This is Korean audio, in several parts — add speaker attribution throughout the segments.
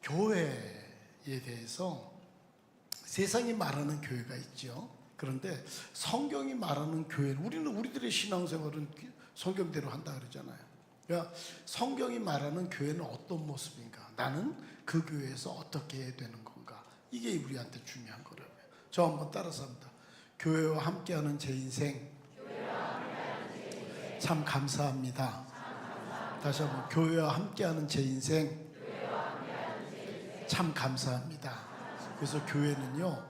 Speaker 1: 교회에 대해서 세상이 말하는 교회가 있죠. 그런데 성경이 말하는 교회는 우리들의 신앙생활은 성경대로 한다 그러잖아요. 그러니까 성경이 말하는 교회는 어떤 모습인가? 나는 그 교회에서 어떻게 해야 되는 건가? 이게 우리한테 중요한 거라고요. 저 한번 따라서 합니다. 교회와 함께하는 제 인생 참 감사합니다. 다시 한번 교회와 함께하는 제 인생 참 감사합니다. 그래서 교회는요,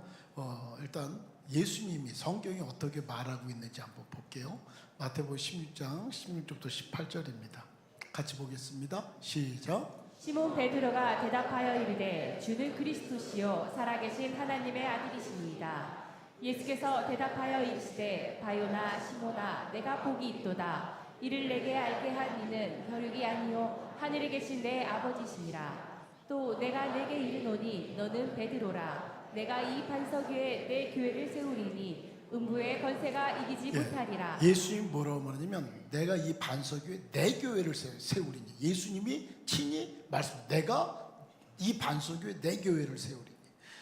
Speaker 1: 일단 예수님이 성경이 어떻게 말하고 있는지 한번 볼게요. 마태복음 16장 16절부터 18절입니다. 같이 보겠습니다. 시작.
Speaker 2: 시몬 베드로가 대답하여 이르되 주는 그리스도시요 살아계신 하나님의 아들이시니이다. 예수께서 대답하여 이르시되 바요나 시몬아 내가 복이 있도다. 이를 내게 알게 한 이는 혈육이 아니요 하늘에 계신 내 아버지시니라. 또 내가 내게 이르노니 너는 베드로라. 내가 이 반석 위에 내 교회를 세우리니 음부의 권세가 이기지 못하리라.
Speaker 1: 예수님이 뭐라고 말하냐면 내가 이 반석 위에 내 교회를 세우리니. 예수님이 친히 말씀. 내가 이 반석 위에 내 교회를 세우리니.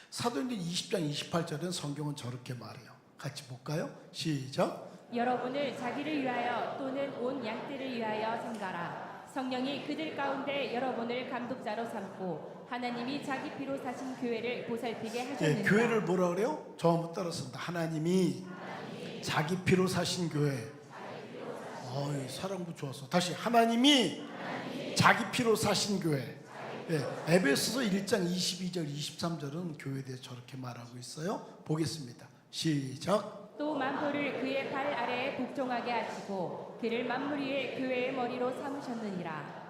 Speaker 1: 사도행전 20장 28절은 성경은 저렇게 말해요. 같이 볼까요? 시작.
Speaker 2: 여러분을 자기를 위하여 또는 온 양떼를 위하여 삼가라. 성령이 그들 가운데 여러분을 감독자로 삼고 하나님이 자기 피로 사신 교회를 보살피게 하셨느니라.
Speaker 1: 교회를 뭐라 그래요? 저 한번 따라습니다. 하나님이 자기 피로 사신 교회. 사랑부 좋았어. 다시 하나님이 자기 피로 사신 교회. 에베소서 1장 22절 23절은 교회에 대해서 저렇게 말하고 있어요. 보겠습니다. 시작.
Speaker 2: 또 만물을 그의 발 아래에 복종하게 하시고 그를 만물 위에 교회의 머리로 삼으셨느니라.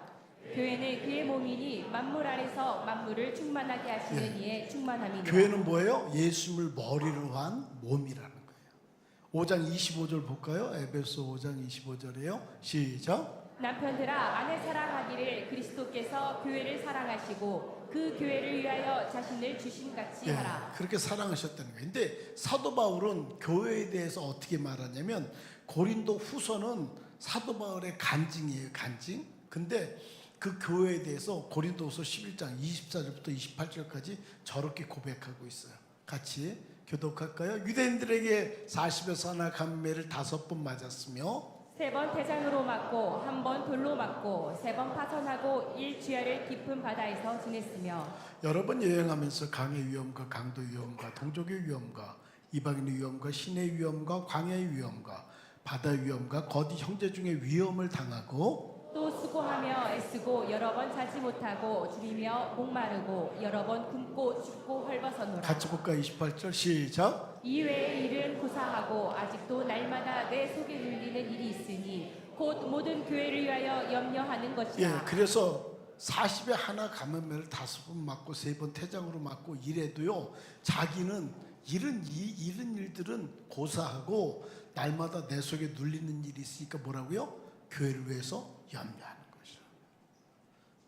Speaker 2: 교회는 그의 몸이니 만물 안에서 만물을 충만하게 하시는 이의 충만함이니라. 교회는
Speaker 1: 뭐예요? 예수님을 머리로 한 몸이라는 거예요. 5장 25절 볼까요? 에베소 5장 25절이에요. 시작.
Speaker 2: 남편들아 아내 사랑하기를 그리스도께서 교회를 사랑하시고 그 교회를 위하여 자신을 주심같이 하라.
Speaker 1: 그렇게 사랑하셨다는 거예요. 근데 사도 바울은 교회에 대해서 어떻게 말하냐면 고린도 후서는 사도 바울의 간증이에요. 간증. 근데 그 교회에 대해서 고린도후서 11장 24절부터 28절까지 저렇게 고백하고 있어요. 같이 교독할까요? 유대인들에게 40에서 하나 감매를 5번 맞았으며
Speaker 2: 3번 대장으로 맞고 1번 돌로 맞고 3번 파선하고 일주야를 깊은 바다에서 지냈으며
Speaker 1: 여러 번 여행하면서 강의 위험과 강도 위험과 동족의 위험과 이방인의 위험과 신의 위험과 광야의 위험과 바다 위험과 거디 형제 중에 위험을 당하고
Speaker 2: 또 수고하며 애쓰고 여러 번 자지 못하고 줄이며 목마르고 여러 번 굶고 죽고 헐벗었노라.
Speaker 1: 같이 볼까? 28절 시작.
Speaker 2: 이외의 일은 고사하고 아직도 날마다 내 속에 눌리는 일이 있으니 곧 모든 교회를 위하여 염려하는 것이라.
Speaker 1: 그래서 40에 하나 감염매를 5번 맞고 3번 태장으로 맞고 이래도요 자기는 이런 일들은 고사하고 날마다 내 속에 눌리는 일이 있으니까 뭐라고요? 교회를 위해서 염려하는 것이죠.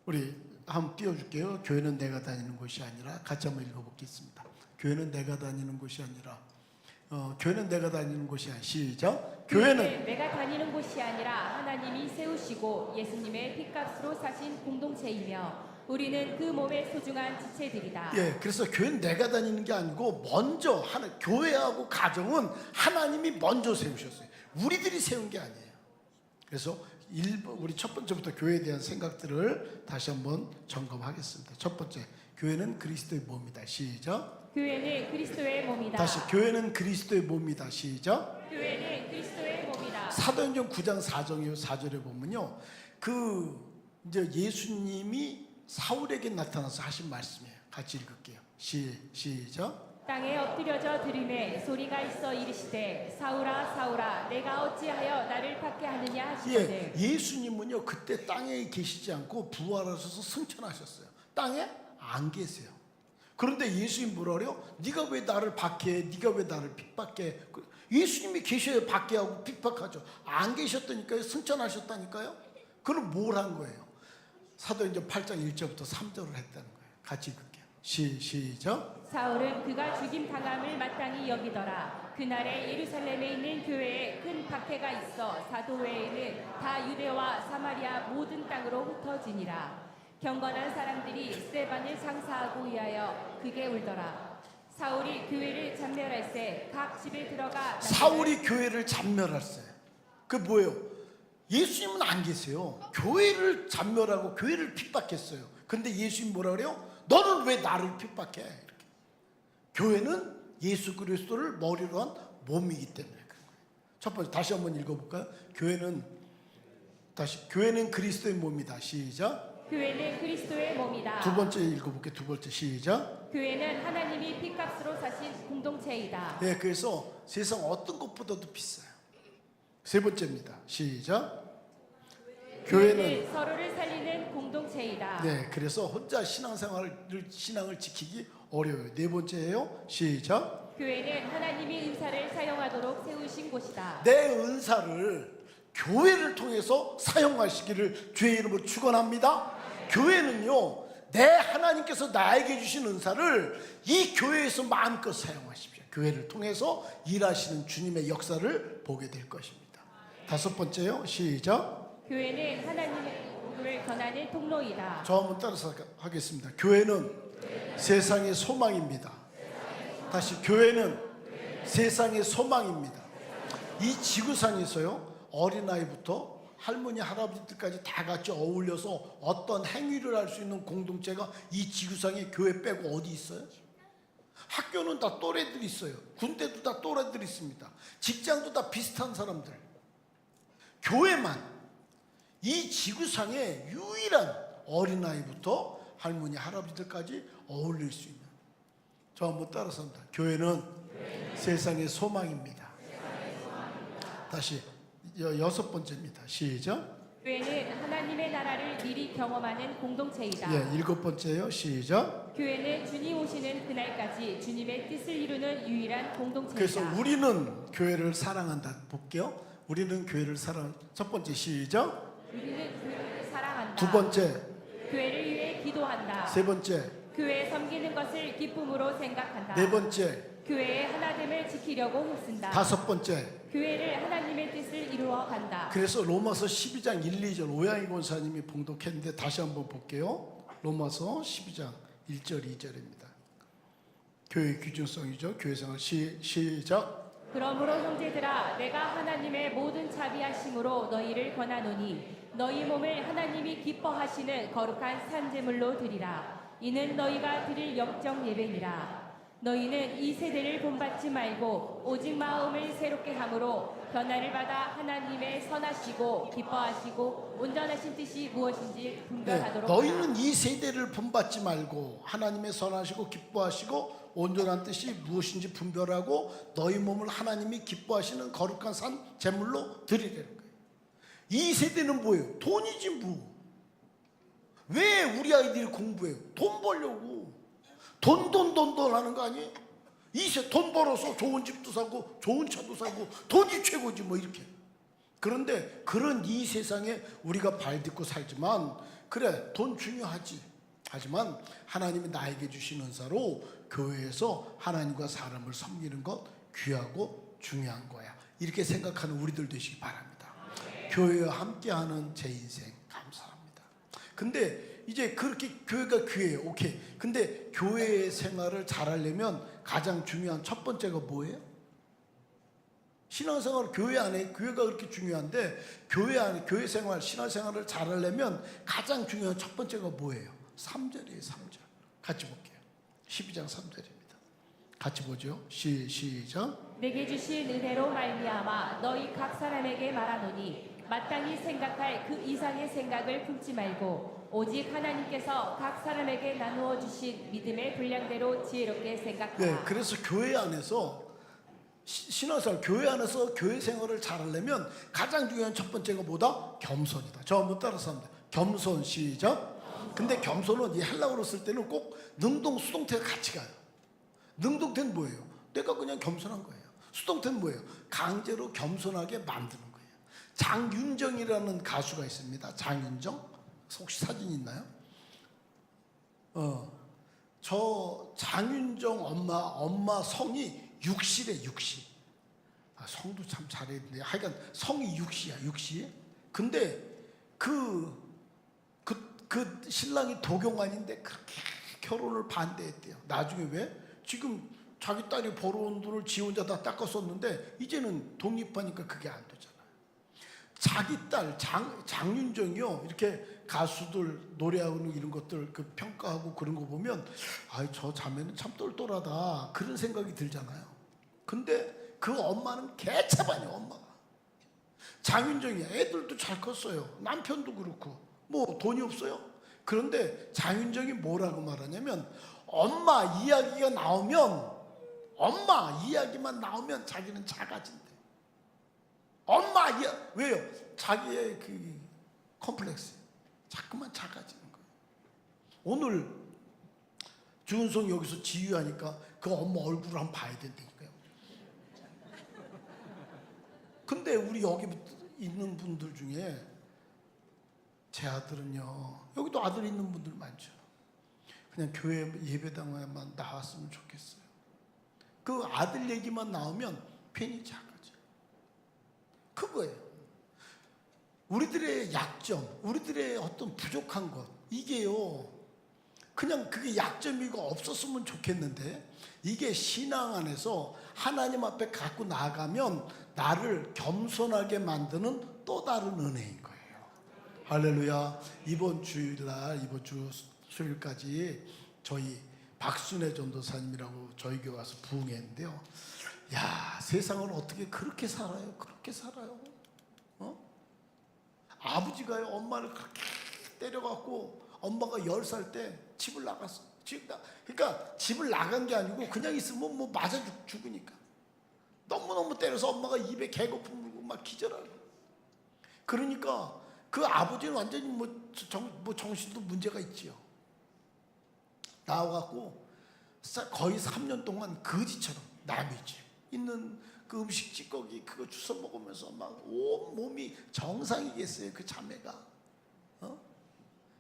Speaker 1: 우리 한번 띄워줄게요. 교회는 내가 다니는 곳이 아니라. 같이 한번 읽어보겠습니다. 교회는 내가 다니는 곳이 아니라. 교회는 내가 다니는 곳이 아니라. 시작. 교회는
Speaker 2: 내가 다니는 곳이 아니라 하나님이 세우시고 예수님의 핏값으로 사신 공동체이며 우리는 그 몸의 소중한 지체들이다.
Speaker 1: 그래서 교회는 내가 다니는 게 아니고 먼저 교회하고 가정은 하나님이 먼저 세우셨어요. 우리들이 세운 게 아니에요. 그래서 우리 첫 번째부터 교회에 대한 생각들을 다시 한번 점검하겠습니다. 첫 번째, 교회는 그리스도의 몸이다. 시작.
Speaker 2: 교회는 그리스도의 몸이다.
Speaker 1: 다시, 교회는 그리스도의 몸이다. 시작.
Speaker 2: 교회는 그리스도의 몸이다.
Speaker 1: 사도행전 9장 4절에 보면요, 이제 예수님이 사울에게 나타나서 하신 말씀이에요. 같이 읽을게요. 시작.
Speaker 2: 땅에 엎드려져 들음에 소리가 있어 이르시되 사울아 사울아 내가 어찌하여 나를 박해하느냐 하시거늘.
Speaker 1: 예수님은요 그때 땅에 계시지 않고 부활하셔서 승천하셨어요. 땅에 안 계세요. 그런데 예수님 뭐라 그래요? 네가 왜 나를 박해해? 네가 왜 나를 핍박해? 예수님이 계셔야 박해하고 핍박하죠. 안 계셨다니까요. 승천하셨다니까요. 그럼 뭘 한 거예요? 사도행전 8장 1절부터 3절을 했다는 거예요. 같이 읽을게요. 시작.
Speaker 2: 사울은 그가 죽임 당함을 마땅히 여기더라. 그날에 예루살렘에 있는 교회에 큰 박해가 있어 사도 외에는 다 유대와 사마리아 모든 땅으로 흩어지니라. 경건한 사람들이 스데반을 장사하고 위하여 크게 울더라. 사울이 교회를 잔멸할세 각 집에 들어가
Speaker 1: 사울이 교회를 잔멸했어요. 그 뭐예요? 예수님은 안 계세요. 교회를 잔멸하고 교회를 핍박했어요. 근데 예수님 뭐라 그래요? 너는 왜 나를 핍박해? 이렇게. 교회는 예수 그리스도를 머리로 한 몸이기 때문에 그런 거예요. 첫 번째 다시 한번 읽어볼까요? 교회는 그리스도의 몸이다. 시작.
Speaker 2: 교회는 그리스도의 몸이다.
Speaker 1: 두 번째 읽어볼게요. 두 번째 시작.
Speaker 2: 교회는 하나님이 핏값으로 사신 공동체이다.
Speaker 1: 네, 그래서 세상 어떤 것보다도 비싸요. 세 번째입니다. 시작. 교회는
Speaker 2: 서로를 살리는 공동체이다.
Speaker 1: 네, 그래서 혼자 신앙을 지키기 어려워요. 네 번째예요. 시작.
Speaker 2: 교회는 하나님이 은사를 사용하도록 세우신 곳이다.
Speaker 1: 내 은사를 교회를 통해서 사용하시기를 주의 이름으로 축원합니다. 교회는요, 내 하나님께서 나에게 주신 은사를 이 교회에서 마음껏 사용하십시오. 교회를 통해서 일하시는 주님의 역사를 보게 될 것입니다. 다섯 번째요. 시작.
Speaker 2: 교회는 하나님을 전하는 통로이다.
Speaker 1: 저 한번 따라서 하겠습니다. 교회는 세상의 소망입니다. 다시, 교회는 세상의 소망입니다. 이 지구상에서요, 어린아이부터 할머니 할아버지들까지 다 같이 어울려서 어떤 행위를 할 수 있는 공동체가 이 지구상에 교회 빼고 어디 있어요? 학교는 다 또래들이 있어요. 군대도 다 또래들이 있습니다. 직장도 다 비슷한 사람들. 교회만 이 지구상에 유일한 어린아이부터 할머니 할아버지들까지 어울릴 수 있는. 저 한번 따라서 합니다. 교회는 세상의 소망입니다. 다시 여섯 번째입니다. 시작.
Speaker 2: 교회는 하나님의 나라를 미리 경험하는 공동체이다.
Speaker 1: 예, 일곱 번째요. 시작.
Speaker 2: 교회는 주님 오시는 그날까지 주님의 뜻을 이루는 유일한 공동체이다.
Speaker 1: 그래서 우리는 교회를 사랑한다. 볼게요. 우리는 교회를 첫 번째 시작.
Speaker 2: 우리는 교회를 사랑한다.
Speaker 1: 두 번째.
Speaker 2: 교회를 위해 기도한다.
Speaker 1: 세 번째.
Speaker 2: 교회 섬기는 것을 기쁨으로 생각한다.
Speaker 1: 네 번째.
Speaker 2: 교회의 하나됨을 지키려고 힘쓴다.
Speaker 1: 다섯 번째.
Speaker 2: 교회를 하나님의 뜻을 이루어 간다.
Speaker 1: 그래서 로마서 12장 1, 2절 오양희 권사님이 봉독했는데 다시 한번 볼게요. 로마서 12장 1절 2절입니다. 교회의 귀중성이죠. 교회생활 시작.
Speaker 2: 그러므로 형제들아 내가 하나님의 모든 자비하심으로 너희를 권하노니 너희 몸을 하나님이 기뻐하시는 거룩한 산제물로 드리라. 이는 너희가 드릴 영적 예배니라. 너희는 이 세대를 본받지 말고 오직 마음을 새롭게 함으로 변화를 받아 하나님의 선하시고 기뻐하시고 온전하신 뜻이 무엇인지 분별하도록 하라.
Speaker 1: 너희는 이 세대를 본받지 말고 하나님의 선하시고 기뻐하시고 온전한 뜻이 무엇인지 분별하고 너희 몸을 하나님이 기뻐하시는 거룩한 산 제물로 드리라는 거예요. 이 세대는 뭐예요? 돈이지 뭐. 왜 우리 아이들이 공부해요? 돈 벌려고. 돈 하는 거 아니에요? 돈 벌어서 좋은 집도 사고 좋은 차도 사고 돈이 최고지 뭐 이렇게. 그런데 그런 이 세상에 우리가 발 딛고 살지만 그래 돈 중요하지. 하지만 하나님이 나에게 주신 은사로 교회에서 하나님과 사람을 섬기는 것 귀하고 중요한 거야. 이렇게 생각하는 우리들 되시기 바랍니다. 교회와 함께하는 제 인생 감사합니다. 근데 이제 그렇게 교회가 귀해요. 오케이. 근데 교회 생활을 잘하려면 가장 중요한 첫 번째가 뭐예요? 신앙생활 교회 안에 교회가 그렇게 중요한데 교회 안에 교회 생활 신앙생활을 잘하려면 가장 중요한 첫 번째가 뭐예요? 3절이에요. 3절. 같이 볼게요. 12장 3절입니다. 같이 보죠. 시작.
Speaker 2: 내게 주신 은혜로 말미암아 너희 각 사람에게 말하노니 마땅히 생각할 그 이상의 생각을 품지 말고 오직 하나님께서 각 사람에게 나누어 주신 믿음의 분량대로 지혜롭게 생각하라.
Speaker 1: 네, 그래서 교회 안에서 신앙생활 교회 안에서 교회 생활을 잘하려면 가장 중요한 첫 번째가 뭐다? 겸손이다. 저 한번 따라서 합니다. 겸손 시작. 근데 겸손은 이 헬라어로 쓸 때는 꼭 능동 수동태가 같이 가요. 능동태는 뭐예요? 내가 그냥 겸손한 거예요. 수동태는 뭐예요? 강제로 겸손하게 만드는 거예요. 장윤정이라는 가수가 있습니다. 장윤정? 혹시 사진 있나요? 저 장윤정 엄마 성이 육실에 육실. 성도 참 잘했는데 하여간 성이 육시야, 육시. 근데 그 신랑이 도경환인데 그렇게 결혼을 반대했대요. 나중에 왜? 지금 자기 딸이 벌어온 돈을 지 혼자 다 닦아 썼는데 이제는 독립하니까 그게 안 되잖아요. 자기 딸 장윤정이요, 이렇게 가수들 노래하고 이런 것들 그 평가하고 그런 거 보면 저 자매는 참 똘똘하다 그런 생각이 들잖아요. 근데 그 엄마는 개차반이야. 엄마가 장윤정이 애들도 잘 컸어요. 남편도 그렇고 뭐 돈이 없어요. 그런데 장윤정이 뭐라고 말하냐면 엄마 이야기만 나오면 자기는 작아진대. 왜요? 자기의 그 컴플렉스 자꾸만 작아지는 거예요. 오늘 주은성 여기서 지휘하니까 그 엄마 얼굴을 한번 봐야 된다니까요. 근데 우리 여기 있는 분들 중에 제 아들은요, 여기도 아들 있는 분들 많죠. 그냥 교회 예배당에만 나왔으면 좋겠어요. 그 아들 얘기만 나오면 괜히 작아져. 그거예요. 우리들의 약점, 우리들의 어떤 부족한 것, 이게요, 그냥 그게 약점이고 없었으면 좋겠는데 이게 신앙 안에서 하나님 앞에 갖고 나가면 나를 겸손하게 만드는 또 다른 은혜인 거예요. 할렐루야. 이번 주일날, 이번 주 수요일까지 저희 박순애 전도사님이라고 저희 교회 와서 부흥했는데요. 야, 세상을 어떻게 그렇게 살아요? 그렇게 살아요? 아버지가요, 엄마를 그렇게 때려갖고 엄마가 10살 때 집을 나갔어. 그러니까 집을 나간 게 아니고 그냥 있으면 뭐 맞아 죽으니까. 너무너무 때려서 엄마가 입에 개거품 물고 막 기절하고. 그러니까 그 아버지는 완전히 정신도 문제가 있지요. 나와갖고 거의 3년 동안 거지처럼 남의 집 있는 그 음식 찌꺼기 그거 주워 먹으면서 막 온 몸이 정상이겠어요, 그 자매가.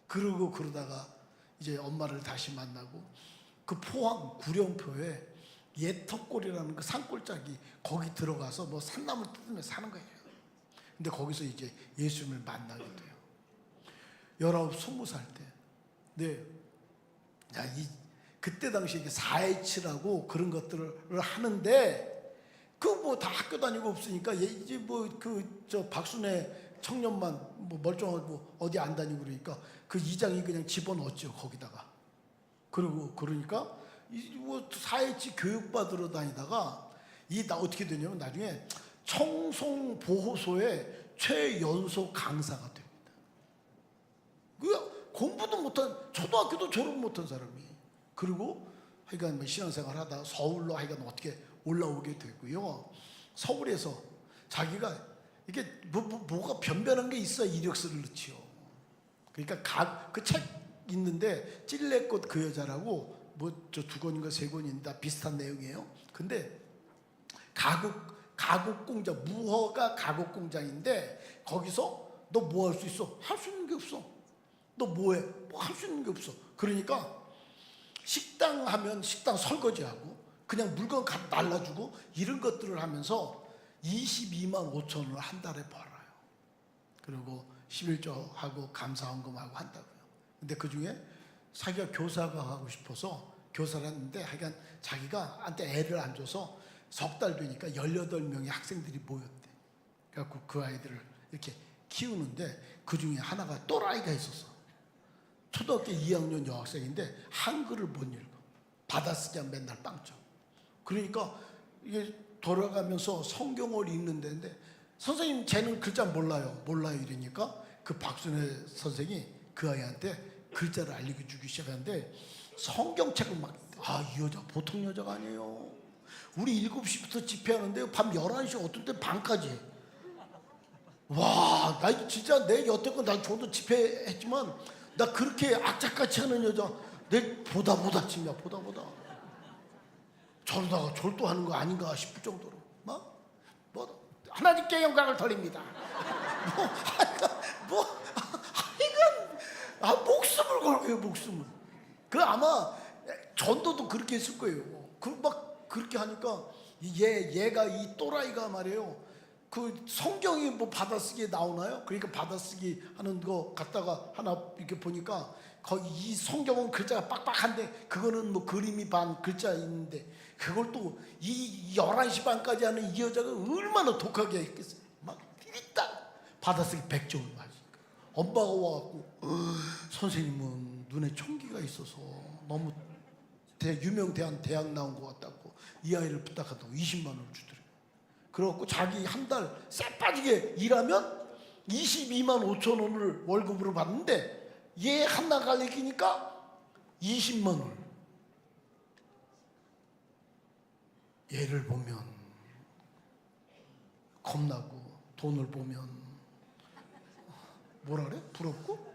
Speaker 1: 그러다가 이제 엄마를 다시 만나고 그 포항 구령표에 예턱골이라는 그 산골짜기 거기 들어가서 뭐 산나물 뜯으면서 사는 거예요. 근데 거기서 이제 예수님을 만나게 돼요. 19, 20살 때. 네. 그때 당시에 4H라고 그런 것들을 하는데 그 뭐 다 학교 다니고 없으니까 이제 뭐 저 박순애 청년만 뭐 멀쩡하고 어디 안 다니고 그러니까 그 이장이 그냥 집어넣었죠, 거기다가. 그러니까 뭐 4H 교육 받으러 다니다가 나 어떻게 되냐면 나중에 청송보호소의 최연소 강사가 됩니다. 그 공부도 못한, 초등학교도 졸업 못한 사람이. 그리고 하여간 뭐 신앙생활 하다가 서울로 하여간 어떻게 올라오게 되고요. 서울에서 자기가 이게 뭐가 변변한 게 있어 이력서를 넣지요. 그러니까 그 책 있는데 찔레꽃 그 여자라고 뭐 저 2권인가 3권인가 다 비슷한 내용이에요. 근데 가국 공장, 무허가 가국 공장인데 거기서 너 뭐 할 수 있어? 할 수 있는 게 없어. 너 뭐해? 뭐 할 수 있는 게 없어. 그러니까 식당 하면 식당 설거지하고 그냥 물건 날라주고 이런 것들을 하면서 22만 5천원을 한 달에 벌어요. 그리고 11조하고 감사헌금하고 한다고요. 근데 그 중에 자기가 교사가 하고 싶어서 교사를 했는데 하여간 자기가 한테 애를 안 줘서 석 달 되니까 18명의 학생들이 모였대. 그래갖고 그 아이들을 이렇게 키우는데 그 중에 하나가 또라이가 있었어. 초등학교 2학년 여학생인데 한글을 못 읽어. 받아쓰자 맨날 빵점. 그러니까 이게 돌아가면서 성경을 읽는 데인데 선생님 쟤는 글자 몰라요 이러니까 그 박순애 선생이 그 아이한테 글자를 알려주기 시작하는데 성경책을 막 이 여자 보통 여자가 아니에요. 우리 7시부터 집회하는데 밤 11시 어떤 때 밤까지. 와, 나 진짜 내 여태껏 난 저도 집회했지만 나 그렇게 악착같이 하는 여자 내 보다 침이야. 보다 저러다가 절도하는 거 아닌가 싶을 정도로 뭐 하나님께 영광을 돌립니다. 목숨을 걸고요. 목숨을. 그 아마 전도도 그렇게 했을 거예요. 막 그렇게 하니까 얘가 이 또라이가 말이에요. 그 성경이 뭐 받아쓰기에 나오나요? 그러니까 받아쓰기 하는 거 갖다가 하나 이렇게 보니까 거기 이 성경은 글자가 빡빡한데 그거는 뭐 그림이 반 글자 있는데 그걸 또 이 11시 반까지 하는 이 여자가 얼마나 독하게 했겠어요. 막 띠리딱 받아쓰기 100점을 맞으니까 엄마가 와갖고 선생님은 눈에 총기가 있어서 너무 유명 대학 나온 것 같다고 이 아이를 부탁한다고 20만 원을 주더래요. 그래갖고 자기 한 달 쎄 빠지게 일하면 22만 5천 원을 월급으로 받는데 얘 하나 가르치니까 20만 원. 얘를 보면 겁나고 돈을 보면 뭐라 그래? 부럽고?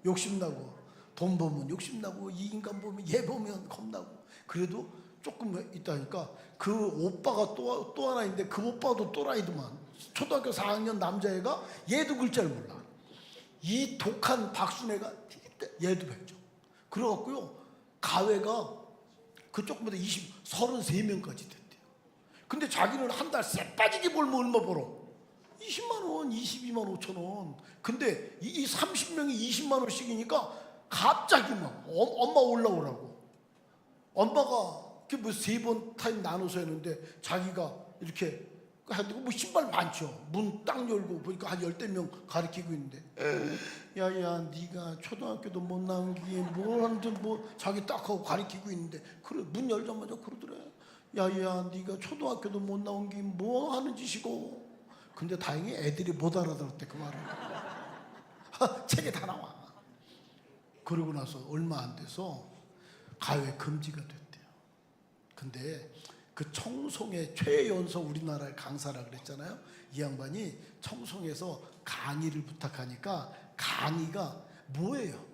Speaker 1: 욕심나고 돈 보면 욕심나고 이 인간 보면 얘 보면 겁나고 그래도 조금 있다니까 그 오빠가 또 하나 있는데 그 오빠도 또라이더만 초등학교 4학년 남자애가 얘도 글자를 몰라. 이 독한 박순애가 얘도 100점. 그래갖고요 가회가 그 조금보다 33명까지 됐대요. 근데 자기는 한 달 쎄 빠지게 벌면 얼마 벌어? 20만 원, 22만 5천 원. 근데 이 30명이 20만 원씩이니까 갑자기 막 엄마 올라오라고. 엄마가 뭐 3번 타임 나눠서 했는데 자기가 이렇게 해가지고 뭐 신발 많죠. 문 딱 열고 보니까 한 10명 가르치고 있는데 야야 네가 초등학교도 못 나온 게 뭘 하는데 뭐 자기 딱 하고 가르치고 있는데 그래 문 열자마자 그러더래. 야야 네가 초등학교도 못 나온 게 뭐 하는 짓이고. 근데 다행히 애들이 못 알아들었대 그 말을. 책에 다 나와. 그러고 나서 얼마 안 돼서 가회 금지가 됐대요. 근데 그 청송의 최연소 우리나라의 강사라 그랬잖아요. 이 양반이 청송에서 강의를 부탁하니까 강의가 뭐예요?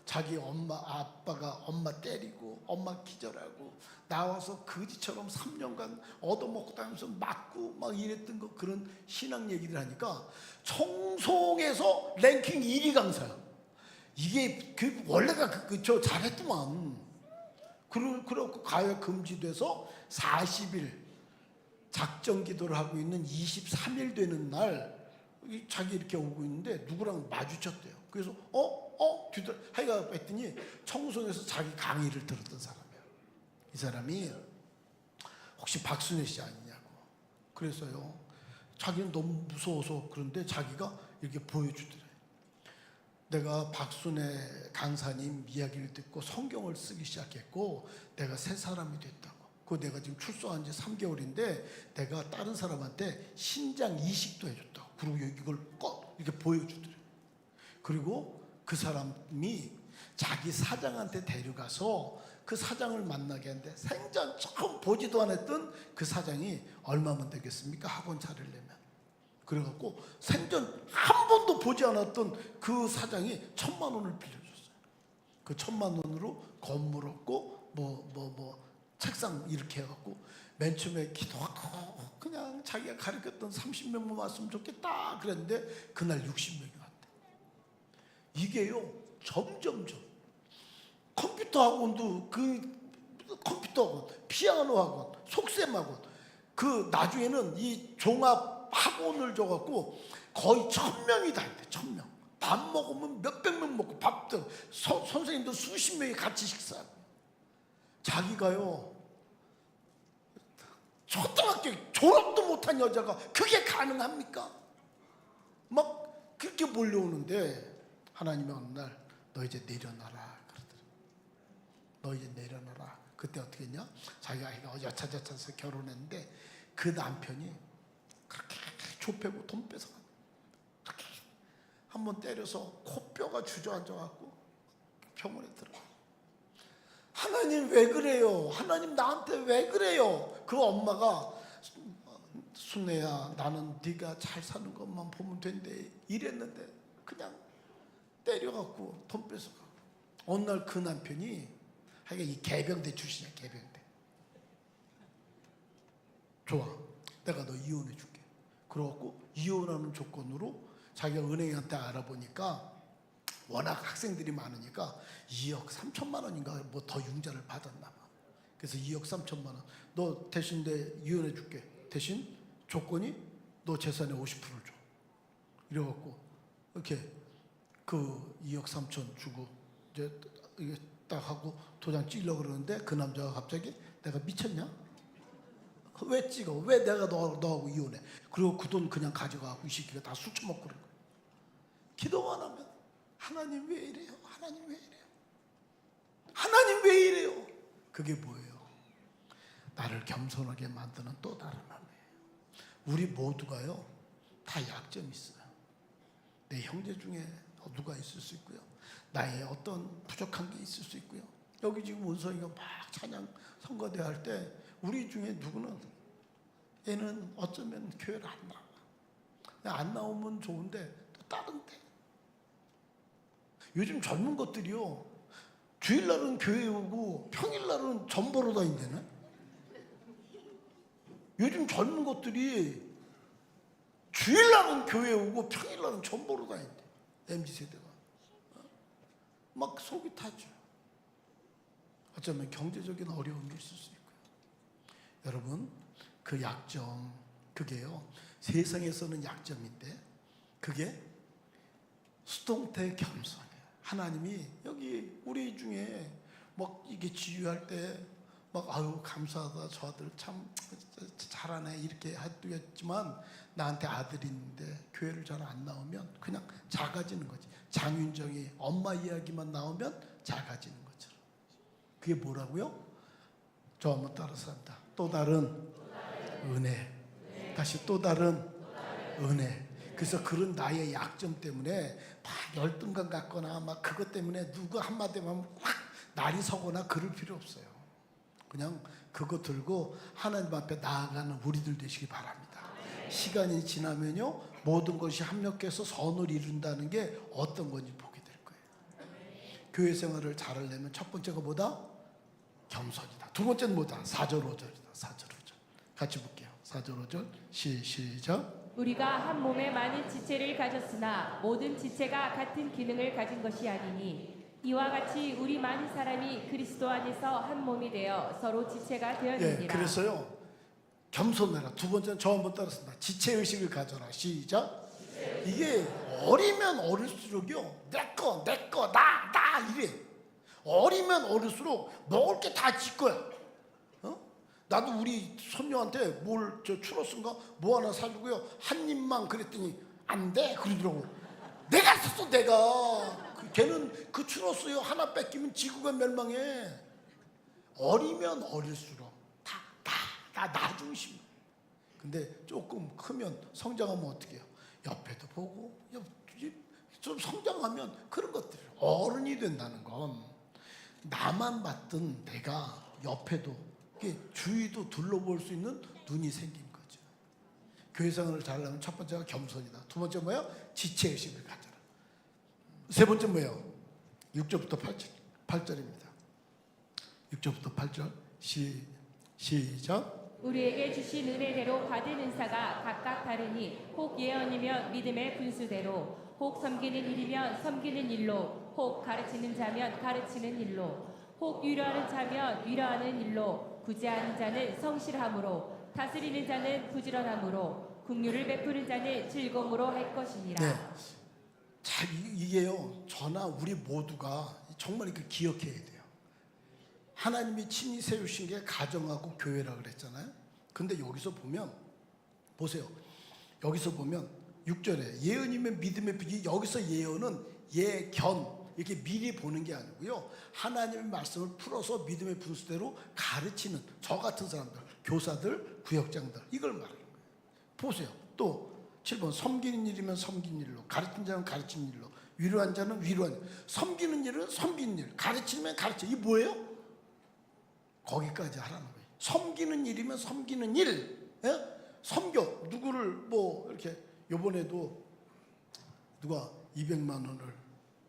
Speaker 1: 자기 엄마 아빠가 엄마 때리고 엄마 기절하고 나와서 거지처럼 3년간 얻어먹고 다니면서 맞고 막 이랬던 거 그런 신앙 얘기를 하니까 청송에서 랭킹 1위 강사야. 이게 그 원래가 저 잘했더만. 그렇고 가회 금지돼서 40일 작정 기도를 하고 있는 23일 되는 날 자기 이렇게 오고 있는데 누구랑 마주쳤대요. 그래서 하여가 했더니 청송에서 자기 강의를 들었던 사람이야. 이 사람이 혹시 박순애 씨 아니냐고. 그래서요 자기는 너무 무서워서 그런데 자기가 이렇게 보여주더래. 내가 박순애 강사님 이야기를 듣고 성경을 쓰기 시작했고 내가 새 사람이 됐다고. 그 내가 지금 출소한 지 3개월인데 내가 다른 사람한테 신장 이식도 해줬다고. 그리고 이걸 이렇게 보여주더래. 그리고 그 사람이 자기 사장한테 데려가서 그 사장을 만나게 했는데 생전 처음 보지도 않았던 그 사장이 얼마면 되겠습니까? 학원 차리려면. 그래갖고 생전 한 번도 보지 않았던 그 사장이 1,000만 원을 빌려줬어요. 그 1,000만 원으로 건물 얻고 책상 이렇게 해갖고 맨 처음에 기도하고 그냥 자기가 가르쳤던 30명만 왔으면 좋겠다 그랬는데 그날 60명이 왔대. 이게요 점점점 컴퓨터 학원도 컴퓨터 학원, 피아노 학원, 속셈 학원 그 나중에는 이 종합 학원을 줘갖고 거의 1,000명이 다 있대. 1,000명. 밥 먹으면 몇백 명 먹고 밥도 선생님도 수십 명이 같이 식사하고. 자기가요 초등학교 졸업도 못한 여자가 그게 가능합니까? 막 그렇게 몰려오는데 하나님이 어느 날 너 이제 내려놔라 그러더래. 너 이제 내려놔라. 그때 어떻게 했냐? 자기가 여차저차해서 결혼했는데 그 남편이 그렇게 좁혀고 돈 뺏어가. 그렇게 한번 때려서 코뼈가 주저앉아갖고 병원에 들어가. 하나님 왜 그래요? 하나님 나한테 왜 그래요? 그 엄마가 순애야 나는 네가 잘 사는 것만 보면 된대 이랬는데 그냥 때려갖고 돈 뺏어가. 어느 날 그 남편이 하여간 이 개병대 출신이야. 개병대. 좋아 내가 너 이혼해 줄게. 그래갖고 이혼하는 조건으로 자기가 은행한테 알아보니까 워낙 학생들이 많으니까 2억 3천만 원인가 뭐 더 융자를 받았나 봐. 그래서 2억 3천만 원. 너 대신 내 이혼해 줄게. 대신 조건이 너 재산의 50%를 줘. 이래갖고 이렇게 그 2억 3천 주고 이제 이게 딱 하고 도장 찍으려고 그러는데 그 남자가 갑자기 내가 미쳤냐? 왜 찍어? 왜 내가 너하고 이혼해? 그리고 그 돈 그냥 가져가고 이 새끼가 다 술 처먹고 그런 거야. 기도만 하면 하나님 왜 이래요? 하나님 왜 이래요? 하나님 왜 이래요? 그게 뭐예요? 나를 겸손하게 만드는 또 다른 마음이에요. 우리 모두가요 다 약점이 있어요. 내 형제 중에 누가 있을 수 있고요. 나의 어떤 부족한 게 있을 수 있고요. 여기 지금 원성이가 막 찬양 선거대 할 때 우리 중에 누구는 얘는 어쩌면 교회를 안 나와. 안 나오면 좋은데 또 다른데. 요즘 젊은 것들이요 주일날은 교회 오고 평일날은 점 보러 다닌다네. 요즘 젊은 것들이 주일날은 교회 오고 평일날은 점 보러 다닌대. MZ세대가 막 속이 타죠. 어쩌면 경제적인 어려움이 있을 수 있고요. 여러분 그 약점 그게요 세상에서는 약점인데 그게 수동태 겸손이에요. 하나님이 여기 우리 중에 막 이게 지휘할 때 막 아유 감사하다 저 아들 참 잘하네 이렇게 하겠지만 나한테 아들이 있는데 교회를 잘 안 나오면 그냥 작아지는 거지. 장윤정이 엄마 이야기만 나오면 작아지는 것처럼. 그게 뭐라고요? 저 한번 따라서 합니다. 또 다른 은혜. 다시 또 다른 은혜. 그래서 그런 나의 약점 때문에 막 열등감 갖거나 막 그것 때문에 누구 한마디만 확 날이 서거나 그럴 필요 없어요. 그냥 그거 들고 하나님 앞에 나아가는 우리들 되시기 바랍니다. 시간이 지나면요 모든 것이 합력해서 선을 이룬다는 게 어떤 건지 보게 될 거예요. 교회 생활을 잘하려면 첫 번째가 뭐다? 겸손이다. 두 번째는 뭐다? 4절 5절이다. 4절 5절 같이 볼게요. 4절 5절 시작.
Speaker 2: 우리가 한 몸에 많은 지체를 가졌으나 모든 지체가 같은 기능을 가진 것이 아니니 이와 같이 우리 많은 사람이 그리스도 안에서 한 몸이 되어 서로 지체가 되었느니라.
Speaker 1: 예, 그래서요 겸손해라. 두 번째는 저 한번 따라습니다. 지체의식을 가져라. 시작. 이게 어리면 어릴수록요 내꺼 나 이래. 어리면 어릴수록 먹을 게 다 지 거야. 나도 우리 손녀한테 뭘 저 추러스인가 뭐 하나 사주고요 한 입만 그랬더니 안 돼 그러더라고. 내가 샀어 내가. 걔는 그 추러스요 하나 뺏기면 지구가 멸망해. 어리면 어릴수록 나 중심. 근데 조금 크면 성장하면 어떻게 해요? 옆에도 보고 좀 성장하면 그런 것들. 어른이 된다는 건 나만 봤던 내가 옆에도 주위도 둘러볼 수 있는 눈이 생긴 거죠. 교회 생활을 잘하려면 첫 번째가 겸손이다. 두 번째 뭐예요? 지체의식을 가져라. 세 번째 뭐예요? 6절부터 8절입니다. 6절부터 8절 시작.
Speaker 2: 우리에게 주신 은혜대로 받은 은사가 각각 다르니 혹 예언이면 믿음의 분수대로 혹 섬기는 일이면 섬기는 일로 혹 가르치는 자면 가르치는 일로 혹 위로하는 자면 위로하는 일로 구제하는 자는 성실함으로 다스리는 자는 부지런함으로 긍휼을 베푸는 자는 즐거움으로 할 것이니라.
Speaker 1: 네. 자, 이게요 저나 우리 모두가 정말 이렇게 기억해야 돼요. 하나님이 친히 세우신 게 가정하고 교회라 그랬잖아요. 근데 여기서 보면 보세요. 여기서 보면 6절에 예언이면 믿음의 부지. 여기서 예언은 예견 이렇게 미리 보는 게 아니고요 하나님의 말씀을 풀어서 믿음의 분수대로 가르치는 저 같은 사람들 교사들 구역장들 이걸 말하는 거예요. 보세요. 또 7번 섬기는 일이면 섬기는 일로 가르치는 자는 가르치는 일로 위로한 자는 위로한 일. 섬기는 일은 섬기는 일 가르치면 가르쳐. 이게 뭐예요? 거기까지 하라는 거예요. 섬기는 일이면 섬기는 일. 예? 섬겨 누구를 뭐 이렇게 요번에도 누가 200만 원을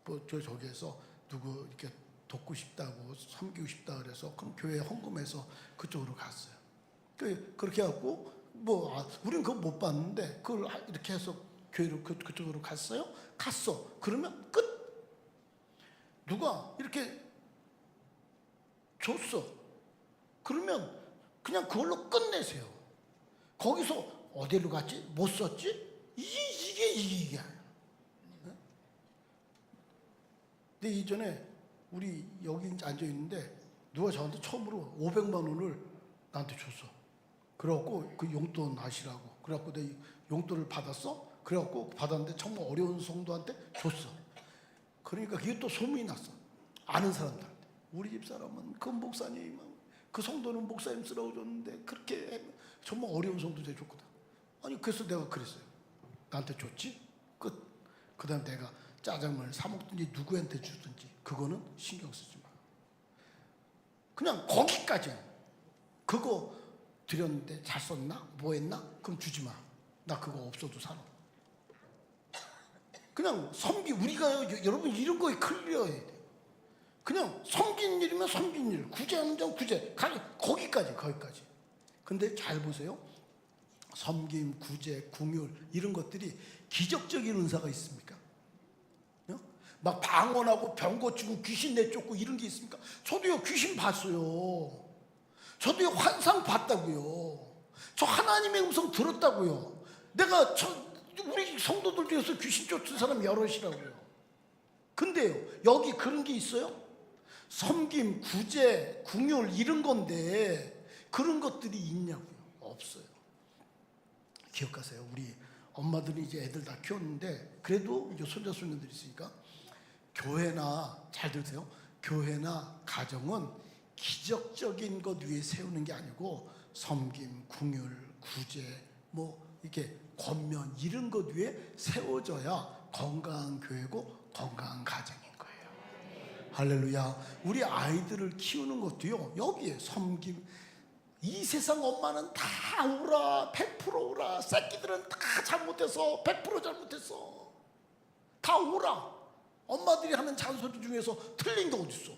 Speaker 1: 뭐 저기에서 누구 이렇게 돕고 싶다고 섬기고 싶다 그래서 그럼 교회 헌금해서 그쪽으로 갔어요. 그렇게 해갖고 뭐 우리는 그거 못 봤는데 그걸 이렇게 해서 교회로 그쪽으로 갔어요. 갔어. 그러면 끝. 누가 이렇게 줬어. 그러면 그냥 그걸로 끝내세요. 거기서 어디로 갔지? 못 썼지? 이게 아니야. 근데 이전에 우리 여기 앉아 있는데 누가 저한테 처음으로 500만 원을 나한테 줬어. 그래갖고 그 용돈 하시라고. 그래갖고 내 용돈을 받았어. 그래갖고 받았는데 정말 어려운 성도한테 줬어. 그러니까 그게 또 소문이 났어. 아는 사람들한테. 우리 집 사람은 그 목사님, 그 성도는 목사님 쓰라고 줬는데 그렇게 정말 어려운 성도한테 줬거든. 아니 그래서 내가 그랬어요. 나한테 줬지? 끝. 그 다음 내가 짜장면을 사 먹든지 누구한테 주든지 그거는 신경 쓰지 마. 그냥 거기까지. 그거 드렸는데 잘 썼나? 뭐 했나? 그럼 주지 마. 나 그거 없어도 살아. 그냥 우리가 여러분 이런 거에 클리어해야 돼. 그냥 섬긴 일이면 섬긴 일, 구제하는 점 구제. 거기까지. 근데 잘 보세요. 섬김, 구제, 궁율 이런 것들이 기적적인 은사가 있습니까? 막 방언하고 병 고치고 귀신 내쫓고 이런 게 있습니까? 저도요 귀신 봤어요. 저도요 환상 봤다고요. 저 하나님의 음성 들었다고요. 내가 우리 성도들 중에서 귀신 쫓은 사람 여럿이라고요. 근데요 여기 그런 게 있어요? 섬김, 구제, 궁율 이런 건데 그런 것들이 있냐고요? 없어요. 기억하세요. 우리 엄마들이 이제 애들 다 키웠는데 그래도 이제 손자 손녀들이 있으니까 교회나 잘 들으세요. 교회나 가정은 기적적인 것 위에 세우는 게 아니고 섬김, 궁율, 구제, 뭐 이렇게 권면 이런 것 위에 세워져야 건강한 교회고 건강한 가정인 거예요. 할렐루야. 우리 아이들을 키우는 것도요 여기에 섬김. 이 세상 엄마는 다 우라 100% 우라. 새끼들은 다 잘못해서 100% 잘못했어. 다 우라. 엄마들이 하는 잔소리 중에서 틀린 게 어딨어?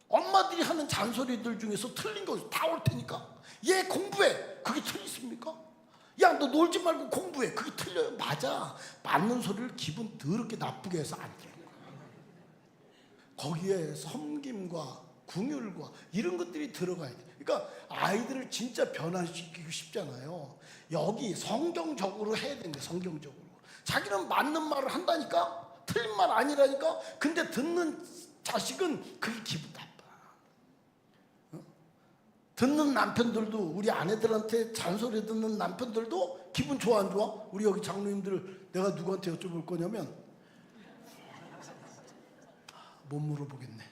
Speaker 1: 엄마들이 하는 잔소리들 중에서 틀린 거 다 올 테니까. 얘 공부해. 그게 틀리십니까? 야, 너 놀지 말고 공부해. 그게 틀려요. 맞아. 맞는 소리를 기분 더럽게 나쁘게 해서 안 들어요. 거기에 섬김과 궁율과 이런 것들이 들어가야 돼. 그러니까 아이들을 진짜 변화시키고 싶잖아요. 여기 성경적으로 해야 되는데 성경적으로. 자기는 맞는 말을 한다니까? 틀린 말 아니라니까? 근데 듣는 자식은 그게 기분 나빠. 듣는 남편들도 우리 아내들한테 잔소리 듣는 남편들도 기분 좋아 안 좋아? 우리 여기 장로님들 내가 누구한테 여쭤볼 거냐면 못 물어보겠네.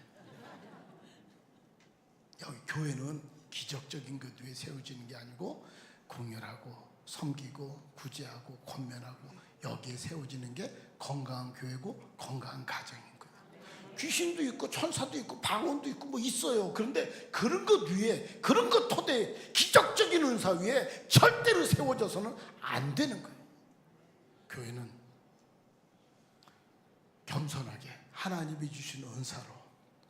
Speaker 1: 여기 교회는 기적적인 것 위에 세워지는 게 아니고 궁율하고 섬기고 구제하고 권면하고 여기에 세워지는 게 건강한 교회고 건강한 가정인 거예요. 귀신도 있고 천사도 있고 방언도 있고 뭐 있어요. 그런데 그런 것 위에 그런 것 토대에 기적적인 은사 위에 절대로 세워져서는 안 되는 거예요. 교회는 겸손하게 하나님이 주신 은사로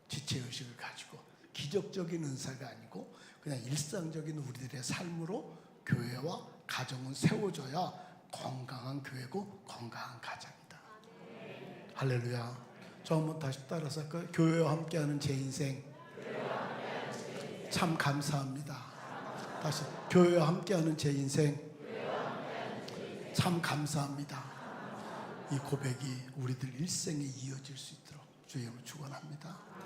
Speaker 1: 지체의식을 가지고 기적적인 은사가 아니고 그냥 일상적인 우리들의 삶으로 교회와 가정은 세워져야 건강한 교회고 건강한 가정이다. 할렐루야. 저 한번 다시 따라서 할까요? 교회와 함께하는 제 인생 참 감사합니다. 다시 교회와 함께하는 제 인생 참 감사합니다. 이 고백이 우리들 일생에 이어질 수 있도록 주의 이름으로 축원합니다.